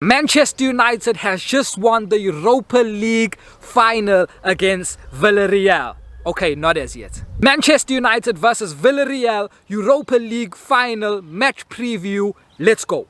Manchester United has just won the Europa League final against Villarreal. Okay, not as yet. Manchester United versus Villarreal Europa League final match preview. Let's go.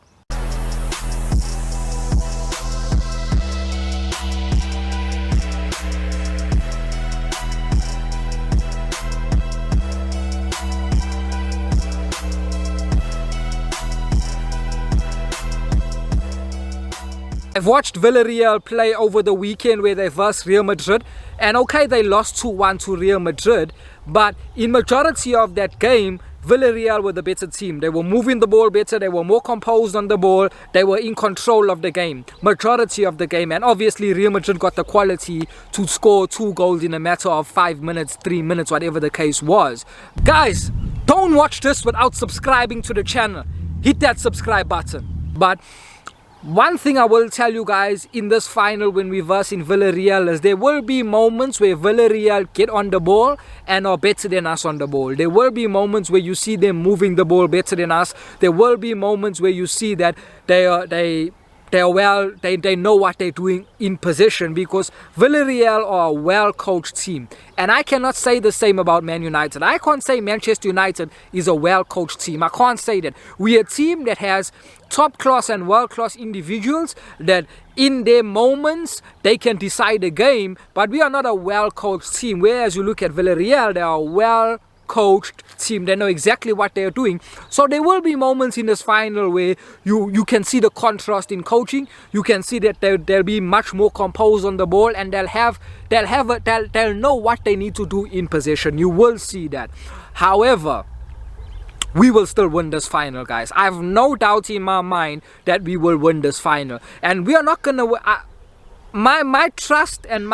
I've watched Villarreal play over the weekend where they versed Real Madrid, and okay, they lost 2-1 to Real Madrid, but in majority of that game, Villarreal were the better team. They were moving the ball better, they were more composed on the ball, they were in control of the game, majority of the game, and obviously Real Madrid got the quality to score 2 goals in a matter of 5 minutes, 3 minutes, whatever the case was. Guys, don't watch this without subscribing to the channel. Hit that subscribe button. But one thing I will tell you guys in this final when we verse in Villarreal is there will be moments where Villarreal get on the ball and are better than us on the ball. There will be moments where you see them moving the ball better than us. There will be moments where you see that they know what they're doing in possession, because Villarreal are a well-coached team. And I cannot say the same about Man United. I can't say Manchester United is a well-coached team. I can't say that. We're a team that has top-class and world-class individuals that in their moments they can decide a game, but we are not a well-coached team. Whereas you look at Villarreal, they are well-coached team. They know exactly what they're doing. So there will be moments in this final where you can see the contrast in coaching. You can see that they'll be much more composed on the ball, and they'll know what they need to do in possession. You will see that. However, we will still win this final, guys. I have no doubt in my mind that we will win this final, and we are not gonna. My trust and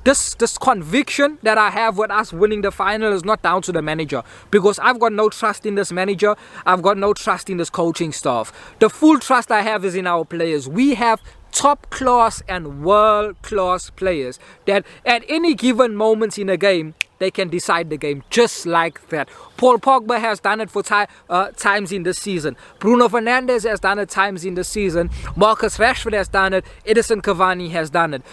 this conviction that I have with us winning the final is not down to the manager, because I've got no trust in this manager. I've got no trust in this coaching staff. The full trust I have is in our players. We have top class and world class players that at any given moment in a game they can decide the game just like that. Paul Pogba has done it for times in this season. Bruno Fernandes has done it times in the season. Marcus Rashford has done it. Edison Cavani has done it.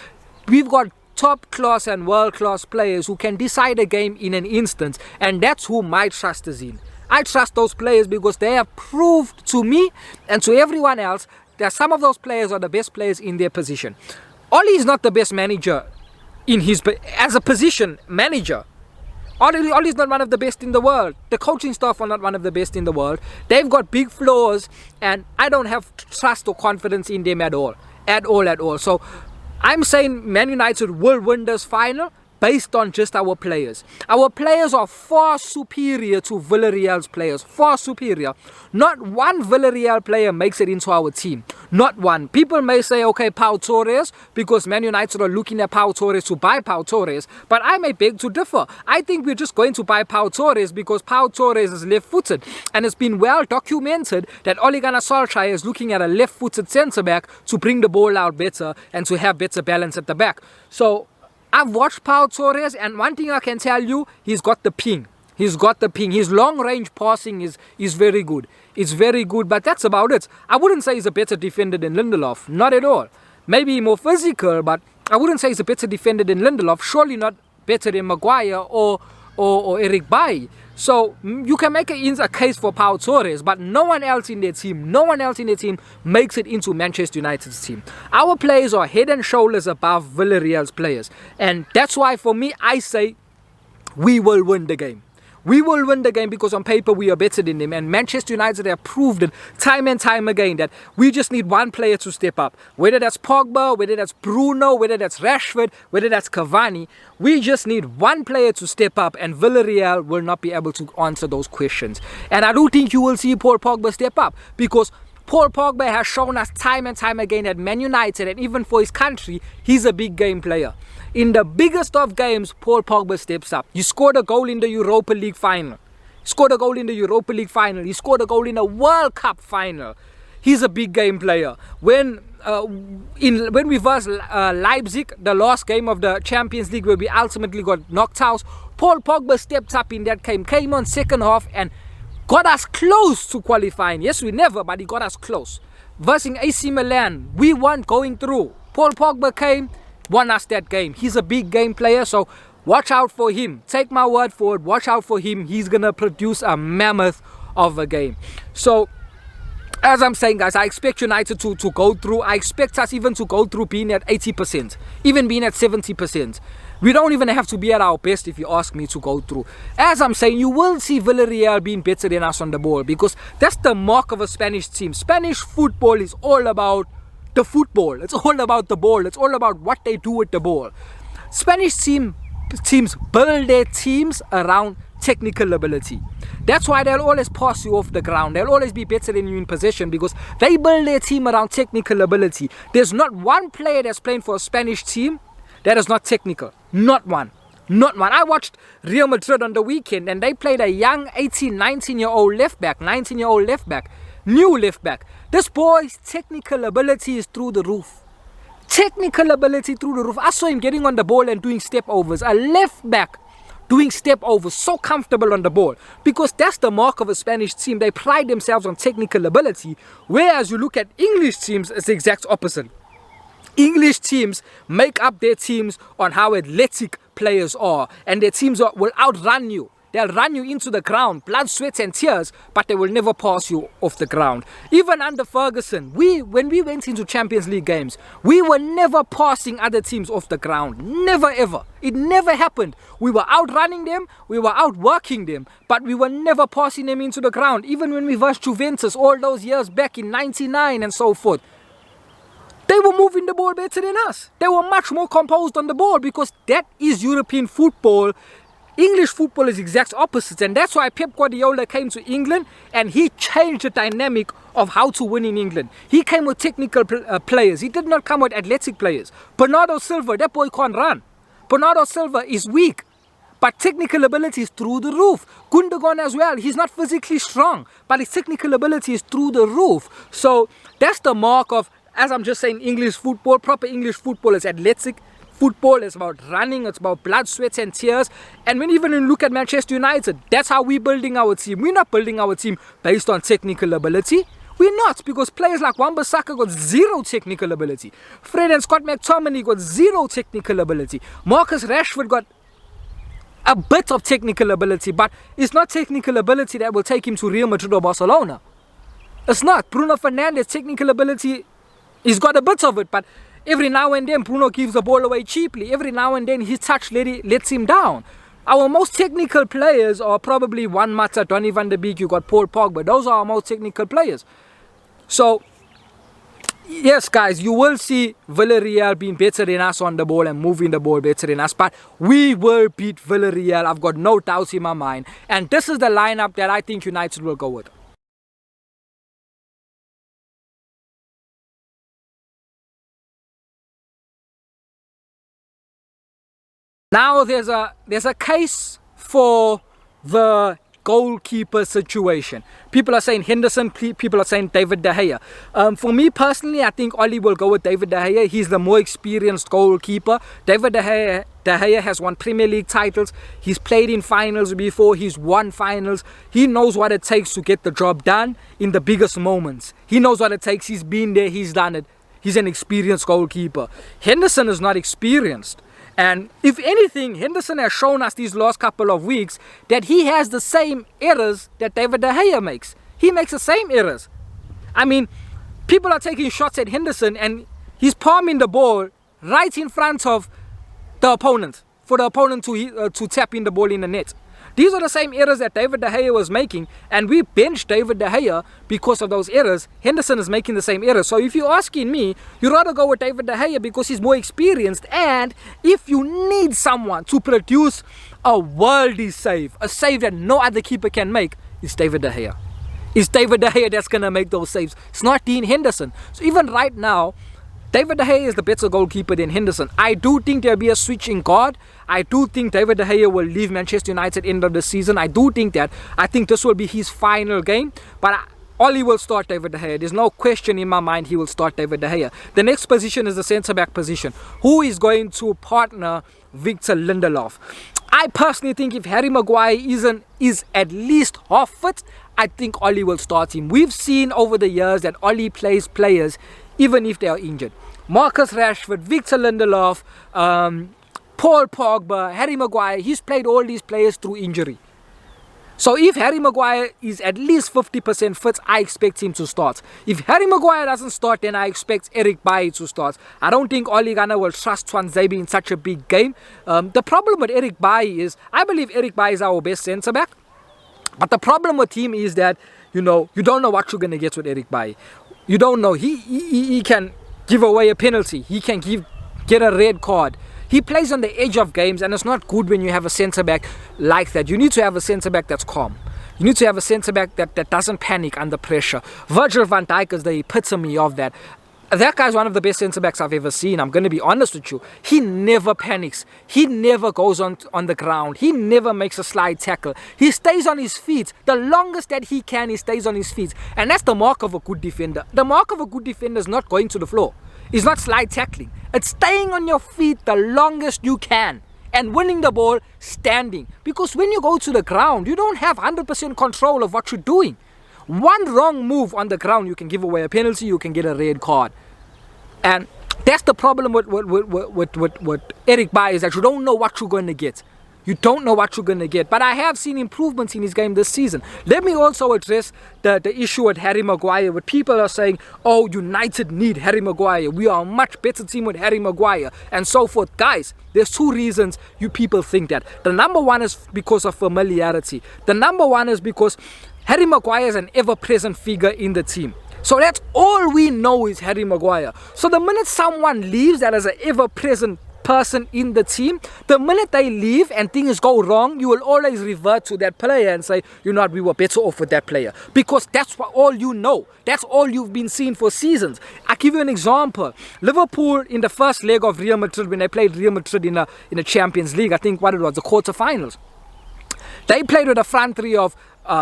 We've got top class and world class players who can decide a game in an instant, and that's who my trust is in. I trust those players because they have proved to me and to everyone else that some of those players are the best players in their position. Oli is not the best manager as a position manager. Oli is not one of the best in the world. The coaching staff are not one of the best in the world. They've got big flaws, and I don't have trust or confidence in them at all. At all. So I'm saying Man United will win this final based on just our players. Our players are far superior to Villarreal's players. Far superior. Not one Villarreal player makes it into our team. Not one. People may say, okay, Pau Torres, because Man United are looking at Pau Torres to buy Pau Torres. But I may beg to differ. I think we're just going to buy Pau Torres because Pau Torres is left-footed. And it's been well documented that Ole Gunnar Solskjaer is looking at a left-footed centre-back to bring the ball out better and to have better balance at the back. So I've watched Pau Torres, and one thing I can tell you, he's got the ping. He's got the ping. His long-range passing is very good. It's very good, but that's about it. I wouldn't say he's a better defender than Lindelof. Not at all. Maybe more physical, but I wouldn't say he's a better defender than Lindelof. Surely not better than Maguire or Eric Bailly. So you can make a case for Pau Torres, but no one else in their team makes it into Manchester United's team. Our players are head and shoulders above Villarreal's players, and that's why for me I say we will win the game. We will win the game because on paper we are better than them, and Manchester United have proved it time and time again that we just need one player to step up. Whether that's Pogba, whether that's Bruno, whether that's Rashford, whether that's Cavani, we just need one player to step up, and Villarreal will not be able to answer those questions. And I do think you will see Paul Pogba step up, because Paul Pogba has shown us time and time again that Man United, and even for his country, he's a big game player. In the biggest of games, Paul Pogba steps up. He scored a goal in the Europa League final. He scored a goal in the World Cup final. He's a big game player. When we versed Leipzig, the last game of the Champions League where we ultimately got knocked out, Paul Pogba stepped up in that game, came on second half and got us close to qualifying. Yes, we never, but he got us close. versus AC Milan, we weren't going through. Paul Pogba came, won us that game. He's a big game player, so watch out for him. Take my word for it, watch out for him. He's going to produce a mammoth of a game. So, as I'm saying, guys, I expect United to go through. I expect us even to go through being at 80%, even being at 70%. We don't even have to be at our best, if you ask me, to go through. As I'm saying, you will see Villarreal being better than us on the ball, because that's the mark of a Spanish team. Spanish football is all about the football. It's all about the ball. It's all about what they do with the ball. Spanish teams build their teams around technical ability. That's why they'll always pass you off the ground. They'll always be better than you in possession, because they build their team around technical ability. There's not one player that's playing for a Spanish team that is not technical. Not one. Not one. I watched Real Madrid on the weekend, and they played a young 18, 19-year-old left back, new left back. This boy's technical ability is through the roof. Technical ability through the roof. I saw him getting on the ball and doing step overs. A left back doing step overs, so comfortable on the ball, because that's the mark of a Spanish team. They pride themselves on technical ability, whereas you look at English teams, it's the exact opposite. English teams make up their teams on how athletic players are, and their teams will outrun you. They'll run you into the ground, blood, sweat and tears, but they will never pass you off the ground. Even under Ferguson, when we went into Champions League games, we were never passing other teams off the ground. Never ever. It never happened. We were outrunning them, we were outworking them, but we were never passing them into the ground. Even when we versed Juventus all those years back in '99 and so forth, they were moving the ball better than us. They were much more composed on the ball, because that is European football. English football is exact opposite, and that's why Pep Guardiola came to England and he changed the dynamic of how to win in England. He came with technical players. He did not come with athletic players. Bernardo Silva, that boy can't run. Bernardo Silva is weak, but technical ability is through the roof. Gundogan as well, he's not physically strong, but his technical ability is through the roof. So that's the mark of, as I'm just saying, English football. Proper English football is athletic. Football is about running, it's about blood, sweat and tears. And when even you look at Manchester United, that's how we're building our team. We're not building our team based on technical ability. We're not, because players like Wan-Bissaka got zero technical ability. Fred and Scott McTominay got zero technical ability. Marcus Rashford got a bit of technical ability, but it's not technical ability that will take him to Real Madrid or Barcelona. It's not. Bruno Fernandes, technical ability, he's got a bit of it, but every now and then Bruno gives the ball away cheaply. Every now and then his touch lets him down. Our most technical players are probably Juan Mata, Donny van de Beek, you got Paul Pogba. Those are our most technical players. So, yes guys, you will see Villarreal being better than us on the ball and moving the ball better than us. But we will beat Villarreal. I've got no doubts in my mind. And this is the lineup that I think United will go with. Now there's a case for the goalkeeper situation. People are saying Henderson, people are saying David De Gea. For me personally, I think Oli will go with David De Gea. He's the more experienced goalkeeper. David De Gea has won Premier League titles. He's played in finals before. He's won finals. He knows what it takes to get the job done in the biggest moments. He knows what it takes. He's been there. He's done it. He's an experienced goalkeeper. Henderson is not experienced. And if anything, Henderson has shown us these last couple of weeks that he has the same errors that David De Gea makes. He makes the same errors. I mean, people are taking shots at Henderson and he's palming the ball right in front of the opponent, for the opponent to tap in the ball in the net. These are the same errors that David De Gea was making, and we benched David De Gea because of those errors. Henderson is making the same errors. So if you're asking me, you'd rather go with David De Gea because he's more experienced, and if you need someone to produce a worldly save, a save that no other keeper can make, it's David De Gea. It's David De Gea that's going to make those saves. It's not Dean Henderson. So even right now, David De Gea is the better goalkeeper than Henderson. I do think there'll be a switch in guard. I do think David De Gea will leave Manchester United end of the season. I do think that. I think this will be his final game. But Oli will start David De Gea. There's no question in my mind he will start David De Gea. The next position is the centre-back position. Who is going to partner Victor Lindelof? I personally think if Harry Maguire is at least half fit, I think Ollie will start him. We've seen over the years that Ollie plays players even if they are injured. Marcus Rashford, Victor Lindelof, Paul Pogba, Harry Maguire, he's played all these players through injury. So if Harry Maguire is at least 50% fit, I expect him to start. If Harry Maguire doesn't start, then I expect Eric Bailly to start. I don't think Ole Gunnar will trust Twanzebe in such a big game. The problem with Eric Bailly is, I believe Eric Bailly is our best centre-back. But the problem with him is that, you don't know what you're going to get with Eric Bailly. You don't know. He can give away a penalty. He can get a red card. He plays on the edge of games, and it's not good when you have a centre-back like that. You need to have a centre-back that's calm. You need to have a centre-back that doesn't panic under pressure. Virgil van Dijk is the epitome of that. That guy's one of the best centre-backs I've ever seen. I'm going to be honest with you. He never panics. He never goes on the ground. He never makes a slide tackle. He stays on his feet. The longest that he can, he stays on his feet. And that's the mark of a good defender. The mark of a good defender is not going to the floor. It's not slide tackling. It's staying on your feet the longest you can and winning the ball standing. Because when you go to the ground, you don't have 100% control of what you're doing. One wrong move on the ground, you can give away a penalty, you can get a red card. And that's the problem with Eric Bailly, is that you don't know what you're going to get. You don't know what you're going to get. But I have seen improvements in his game this season. Let me also address the issue with Harry Maguire. Where people are saying, oh, United need Harry Maguire. We are a much better team with Harry Maguire. And so forth. Guys, there's two reasons you people think that. The number one is because of familiarity. The number one is because Harry Maguire is an ever-present figure in the team. So that's all we know is Harry Maguire. So the minute someone leaves that is an ever-present person in the team, the minute they leave and things go wrong, you will always revert to that player and say, you know what, we were better off with that player, because that's all you know. That's all you've been seeing for seasons. I'll give you an example. Liverpool in the first leg of Real Madrid, when they played Real Madrid in the Champions League, I think what it was, the quarterfinals, they played with a front three of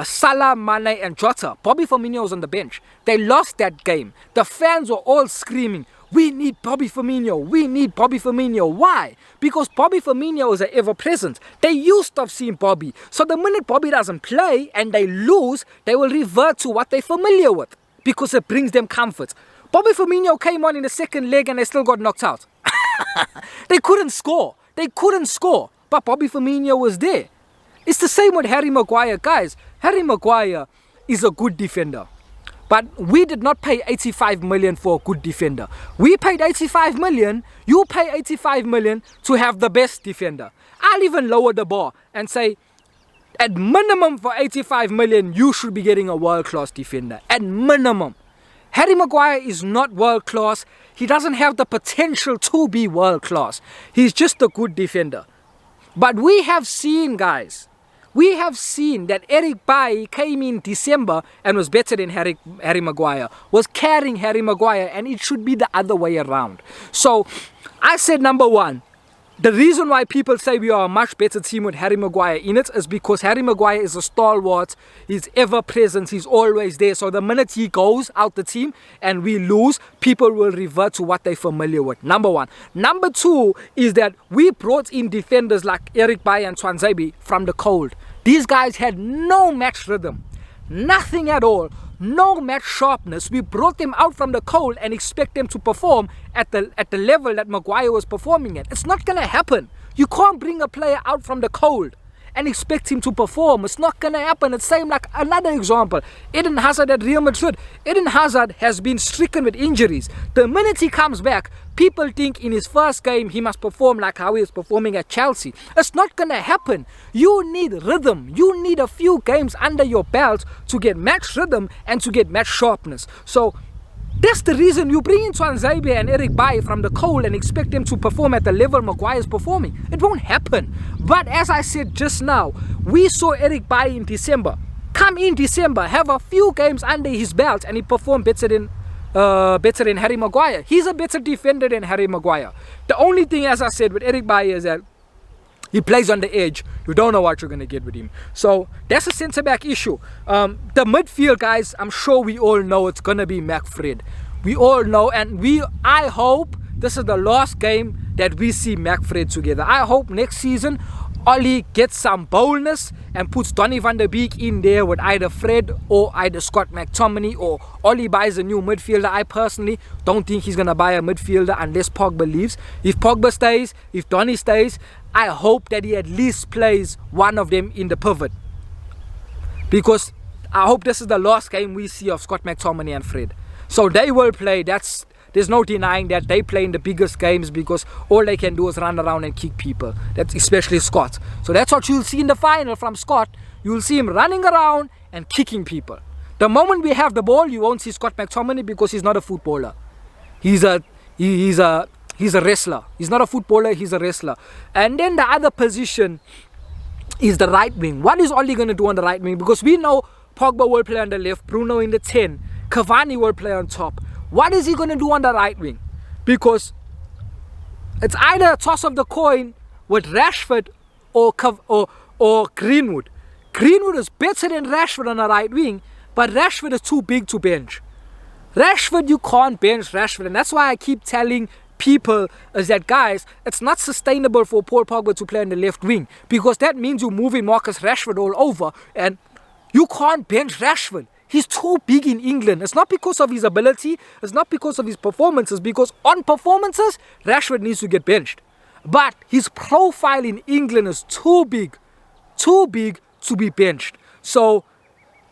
Salah, Mane and Jota. Bobby Firmino was on the bench. They lost that game. The fans were all screaming, we need Bobby Firmino. We need Bobby Firmino. Why? Because Bobby Firmino is ever-present. They used to have seen Bobby. So the minute Bobby doesn't play and they lose, they will revert to what they're familiar with, because it brings them comfort. Bobby Firmino came on in the second leg and they still got knocked out. They couldn't score. But Bobby Firmino was there. It's the same with Harry Maguire. Guys, Harry Maguire is a good defender. But we did not pay 85 million for a good defender. We paid 85 million. You pay 85 million to have the best defender. I'll even lower the bar and say, at minimum for 85 million, you should be getting a world-class defender. At minimum. Harry Maguire is not world-class. He doesn't have the potential to be world-class. He's just a good defender. But we have seen, guys, we have seen that Eric Bailly came in December and was better than Harry Maguire, was carrying Harry Maguire, and it should be the other way around. So I said, number one, the reason why people say we are a much better team with Harry Maguire in it is because Harry Maguire is a stalwart. He's ever present. He's always there. So the minute he goes out the team and we lose, people will revert to what they're familiar with. Number one. Number two is that we brought in defenders like Eric Bailly and Twanzebe from the cold. These guys had no match rhythm. Nothing at all. No match sharpness. We brought them out from the cold and expect them to perform at the level that Maguire was performing at. It's not going to happen. You can't bring a player out from the cold and expect him to perform. It's not going to happen. It's same like another example. Eden Hazard at Real Madrid. Eden Hazard has been stricken with injuries. The minute he comes back, people think in his first game he must perform like how he is performing at Chelsea. It's not going to happen. You need rhythm. You need a few games under your belt to get match rhythm and to get match sharpness. So that's the reason you bring in Twanzebe and Eric Bailly from the cold and expect them to perform at the level Maguire is performing. It won't happen. But as I said just now, we saw Eric Bailly in December. Come in December, have a few games under his belt, and he performed better than Harry Maguire. He's a better defender than Harry Maguire. The only thing, as I said, with Eric Bailly is that he plays on the edge. You don't know what you're going to get with him. So that's a centre-back issue. The midfield, guys, I'm sure we all know it's going to be McFred. We all know, and I hope this is the last game that we see McFred together. I hope next season, Ollie gets some boldness and puts Donny van der Beek in there with either Fred or either Scott McTominay, or Ollie buys a new midfielder. I personally don't think he's going to buy a midfielder unless Pogba leaves. If Pogba stays, if Donny stays, I hope that he at least plays one of them in the pivot. Because I hope this is the last game we see of Scott McTominay and Fred. So they will play. There's no denying that they play in the biggest games, because all they can do is run around and kick people. That's especially Scott. So that's what you'll see in the final from Scott. You'll see him running around and kicking people. The moment we have the ball, you won't see Scott McTominay because he's not a footballer. He's a wrestler. He's not a footballer, he's a wrestler. And then the other position is the right wing. What is Ollie going to do on the right wing? Because we know Pogba will play on the left, Bruno in the 10, Cavani will play on top. What is he going to do on the right wing? Because it's either a toss of the coin with Rashford or Greenwood. Greenwood is better than Rashford on the right wing, but Rashford is too big to bench. Rashford, you can't bench Rashford, and that's why I keep telling people is that, guys, it's not sustainable for Paul Pogba to play on the left wing, because that means you're moving Marcus Rashford all over, and you can't bench Rashford. He's too big in England. It's not because of his ability, it's not because of his performances, because on performances, Rashford needs to get benched. But his profile in England is too big to be benched. So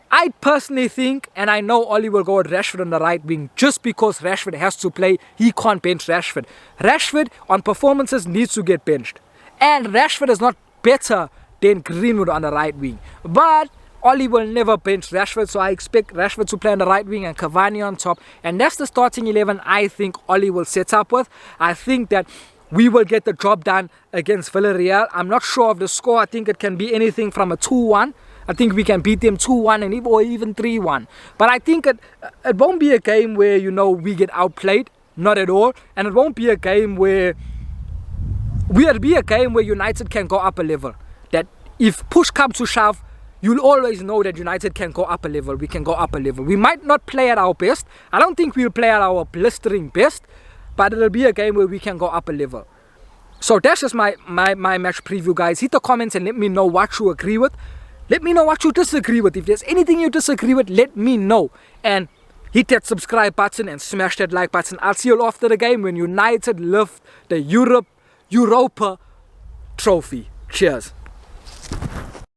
I personally think, and I know Ollie will go with Rashford on the right wing, just because Rashford has to play, he can't bench Rashford. Rashford on performances needs to get benched. And Rashford is not better than Greenwood on the right wing. But Ollie will never bench Rashford, so I expect Rashford to play on the right wing and Cavani on top. And that's the starting 11 I think Ollie will set up with. I think that we will get the job done against Villarreal. I'm not sure of the score. I think it can be anything from a 2-1. I think we can beat them 2-1 or even 3-1. But I think it won't be a game where, you know, we get outplayed. Not at all. And it won't be a game where United can go up a level. That if push comes to shove, you'll always know that United can go up a level. We can go up a level. We might not play at our best. I don't think we'll play at our blistering best. But it'll be a game where we can go up a level. So that's just my match preview, guys. Hit the comments and let me know what you agree with. Let me know what you disagree with. If there's anything you disagree with, let me know. And hit that subscribe button and smash that like button. I'll see you all after the game when United lift the Europa trophy. Cheers.